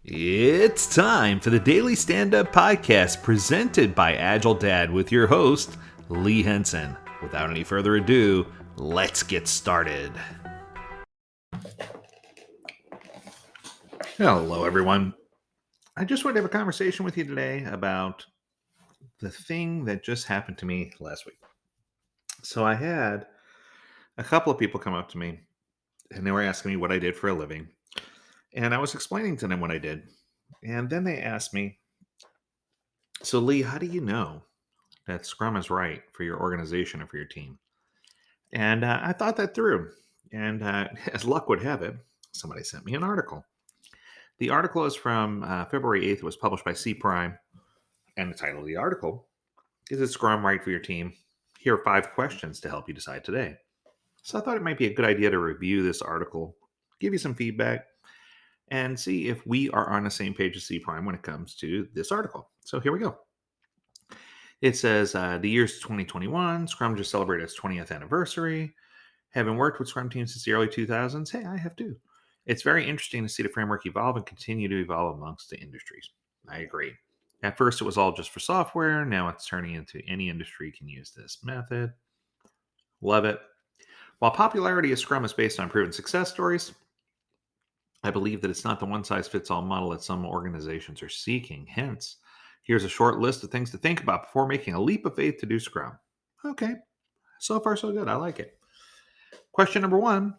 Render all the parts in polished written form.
It's time for the Daily Stand Up Podcast presented by AgileDad with your host, Lee Henson. Without any further ado, let's get started. Hello, everyone. I just wanted to have a conversation with you today about the thing that just happened to me last week. So I had a couple of people come up to me and they were asking me what I did for a living. And I was explaining to them what I did. And then they asked me, "So, Lee, how do you know that Scrum is right for your organization or for your team?" And I thought that through. And as luck would have it, somebody sent me an article. The article is from February 8th. It was published by C Prime. And the title of the article is Scrum right for your team? Here are 5 questions to help you decide today. So I thought it might be a good idea to review this article, give you some feedback, and see if we are on the same page as C Prime when it comes to this article. So here we go. It says the year's 2021. Scrum just celebrated its 20th anniversary. Having worked with Scrum teams since the early 2000s, hey, I have too. It's very interesting to see the framework evolve and continue to evolve amongst the industries. I agree. At first, it was all just for software. Now it's turning into any industry can use this method. Love it. While popularity of Scrum is based on proven success stories, I believe that it's not the one size fits all model that some organizations are seeking. Hence, here's a short list of things to think about before making a leap of faith to do Scrum. Okay, so far so good. I like it. Question number 1.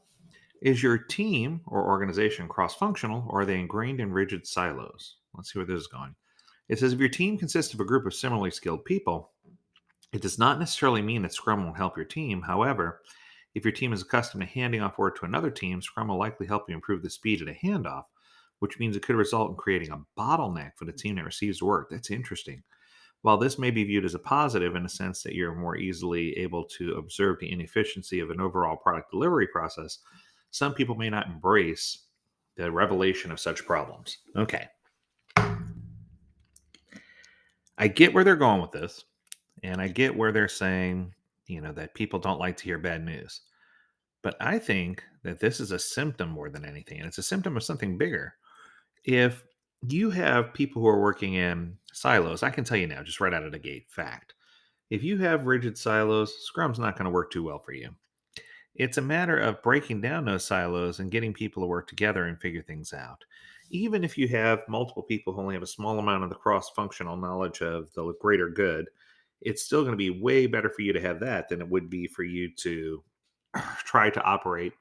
Is your team or organization cross functional, or are they ingrained in rigid silos? Let's see where this is going. It says if your team consists of a group of similarly skilled people, it does not necessarily mean that Scrum won't help your team. However, if your team is accustomed to handing off work to another team, Scrum will likely help you improve the speed of the handoff, which means it could result in creating a bottleneck for the team that receives work. That's interesting. While this may be viewed as a positive in the sense that you're more easily able to observe the inefficiency of an overall product delivery process, some people may not embrace the revelation of such problems. Okay. I get where they're going with this, and I get where they're saying, that people don't like to hear bad news. But I think that this is a symptom more than anything, and it's a symptom of something bigger. If you have people who are working in silos, I can tell you now, just right out of the gate, fact. If you have rigid silos, Scrum's not going to work too well for you. It's a matter of breaking down those silos and getting people to work together and figure things out. Even if you have multiple people who only have a small amount of the cross functional knowledge of the greater good, it's still going to be way better for you to have that than it would be for you to try to operate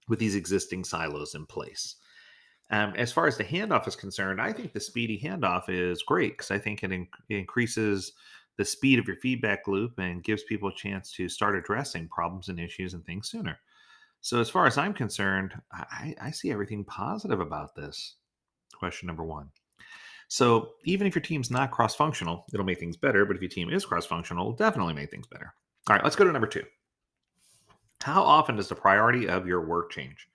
with these existing silos in place. As far as the handoff is concerned, I think the speedy handoff is great because I think it increases the speed of your feedback loop and gives people a chance to start addressing problems and issues and things sooner. So, as far as I'm concerned, I see everything positive about this. Question number 1. So, even if your team's not cross functional, it'll make things better. But if your team is cross functional, it'll definitely make things better. All right, let's go to number 2. How often does the priority of your work change?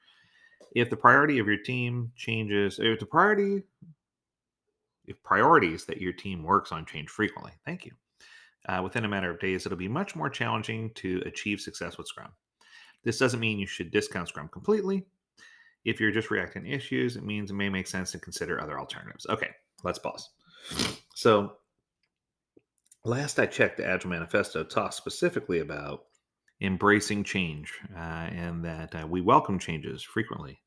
If the priority of your team changes, if priorities that your team works on change frequently, thank you. Within a matter of days, it'll be much more challenging to achieve success with Scrum. This doesn't mean you should discount Scrum completely. If you're just reacting to issues, it means it may make sense to consider other alternatives. Okay, let's pause. So, last I checked, the Agile Manifesto talks specifically about embracing change and that we welcome changes frequently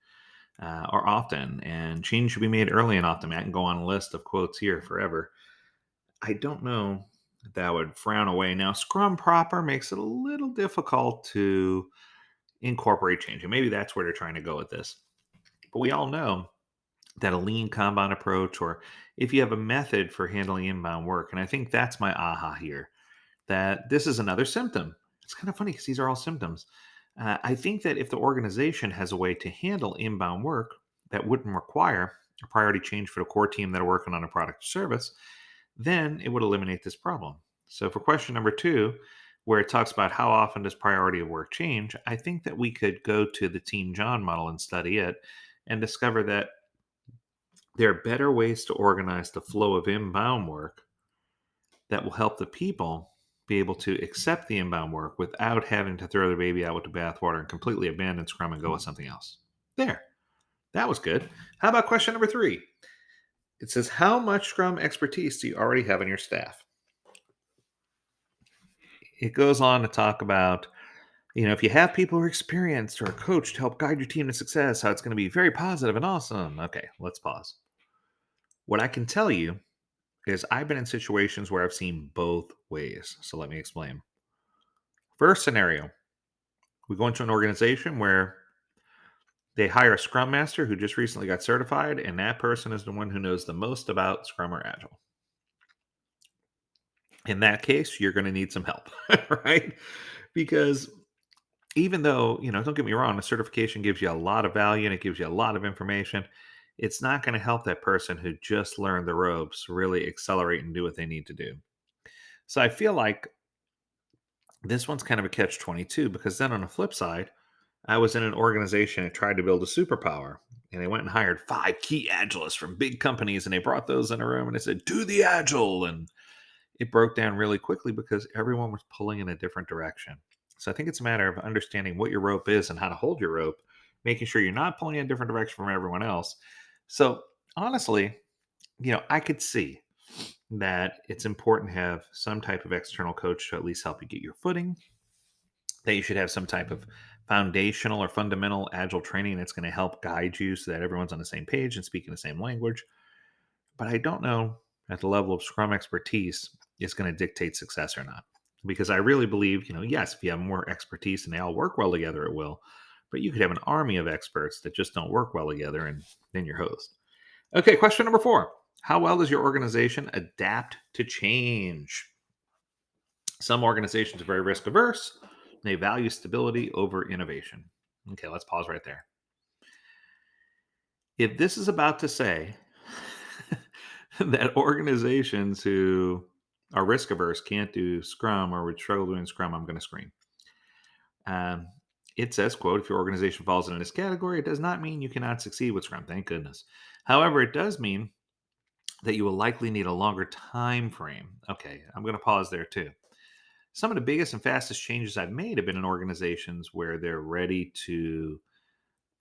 or often, and change should be made early and often. I can go on a list of quotes here forever. I don't know that would frown away. Now, Scrum proper makes it a little difficult to incorporate change, and maybe that's where they're trying to go with this. But we all know that a lean Kanban approach, or if you have a method for handling inbound work, and I think that's my aha here, that this is another symptom. It's kind of funny because these are all symptoms. I think that if the organization has a way to handle inbound work that wouldn't require a priority change for the core team that are working on a product or service, then it would eliminate this problem. So for question number 2, where it talks about how often does priority of work change, I think that we could go to the Team John model and study it and discover that there are better ways to organize the flow of inbound work that will help the people be able to accept the inbound work without having to throw their baby out with the bathwater and completely abandon Scrum and go with something else. There. That was good. How about question number 3? It says, how much Scrum expertise do you already have on your staff? It goes on to talk about, if you have people who are experienced or a coach to help guide your team to success, how it's going to be very positive and awesome. Okay, let's pause. What I can tell you is I've been in situations where I've seen both ways. So let me explain. First scenario, we go into an organization where they hire a Scrum Master who just recently got certified, and that person is the one who knows the most about Scrum or Agile. In that case, you're going to need some help, right? Because even though, don't get me wrong, a certification gives you a lot of value and it gives you a lot of information, it's not going to help that person who just learned the ropes really accelerate and do what they need to do. So I feel like this one's kind of a catch 22 because then on the flip side, I was in an organization that tried to build a superpower, and they went and hired 5 key agilists from big companies, and they brought those in a room and they said, "Do the agile." And it broke down really quickly because everyone was pulling in a different direction. So I think it's a matter of understanding what your rope is and how to hold your rope, making sure you're not pulling in a different direction from everyone else. So honestly, I could see that it's important to have some type of external coach to at least help you get your footing, that you should have some type of foundational or fundamental agile training that's going to help guide you so that everyone's on the same page and speaking the same language. But I don't know at the level of Scrum expertise is going to dictate success or not. Because I really believe, yes, if you have more expertise and they all work well together, it will. But you could have an army of experts that just don't work well together, and then you're host. Okay, question number 4. How well does your organization adapt to change? Some organizations are very risk averse. They value stability over innovation. Okay, let's pause right there. If this is about to say that organizations who are risk averse can't do Scrum or would struggle doing Scrum, I'm going to scream. Um, it says, quote, if your organization falls into this category, it does not mean you cannot succeed with Scrum. Thank goodness. However, it does mean that you will likely need a longer time frame. Okay, I'm going to pause there too. Some of the biggest and fastest changes I've made have been in organizations where they're ready to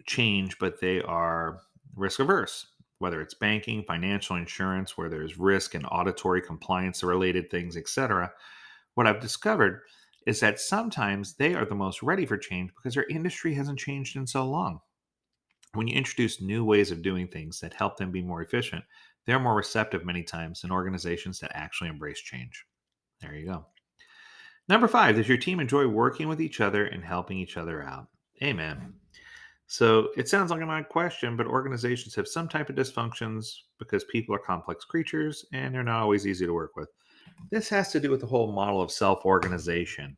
change, but they are risk averse, whether it's banking, financial, insurance, where there's risk and auditory compliance related things, etc. What I've discovered is that sometimes they are the most ready for change because their industry hasn't changed in so long. When you introduce new ways of doing things that help them be more efficient, they're more receptive many times than organizations that actually embrace change. There you go. Number 5, does your team enjoy working with each other and helping each other out? Amen. So it sounds like an odd question, but organizations have some type of dysfunctions because people are complex creatures and they're not always easy to work with. This has to do with the whole model of self organization.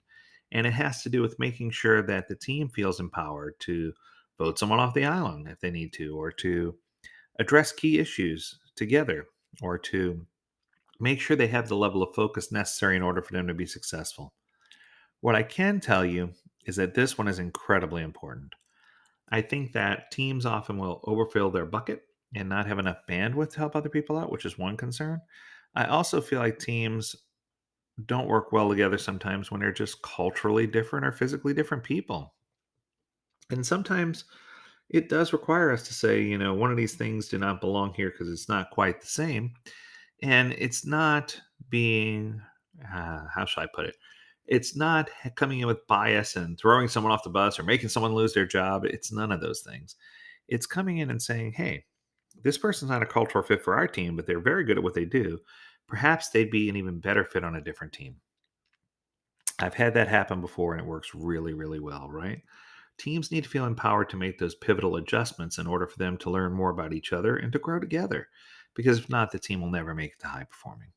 And it has to do with making sure that the team feels empowered to vote someone off the island if they need to, or to address key issues together, or to make sure they have the level of focus necessary in order for them to be successful. What I can tell you is that this one is incredibly important. I think that teams often will overfill their bucket and not have enough bandwidth to help other people out, which is one concern. I also feel like teams don't work well together sometimes when they're just culturally different or physically different people. And sometimes it does require us to say, one of these things do not belong here because it's not quite the same. And it's not being, how shall I put it? It's not coming in with bias and throwing someone off the bus or making someone lose their job. It's none of those things. It's coming in and saying, hey, this person's not a cultural fit for our team, but they're very good at what they do. Perhaps they'd be an even better fit on a different team. I've had that happen before and it works really, really well, right? Teams need to feel empowered to make those pivotal adjustments in order for them to learn more about each other and to grow together. Because if not, the team will never make it to high performing.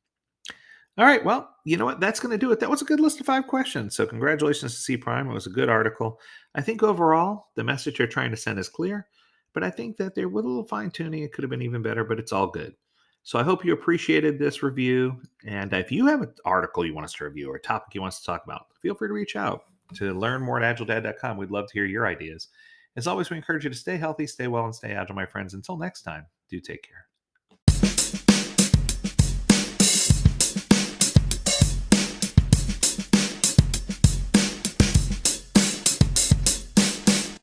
All right. Well, you know what? That's going to do it. That was a good list of 5 questions. So, congratulations to C Prime. It was a good article. I think overall, the message you're trying to send is clear, but I think that there with a little fine tuning, it could have been even better, but it's all good. So, I hope you appreciated this review. And if you have an article you want us to review or a topic you want us to talk about, feel free to reach out to learn more at agiledad.com. We'd love to hear your ideas. As always, we encourage you to stay healthy, stay well, and stay agile, my friends. Until next time, do take care.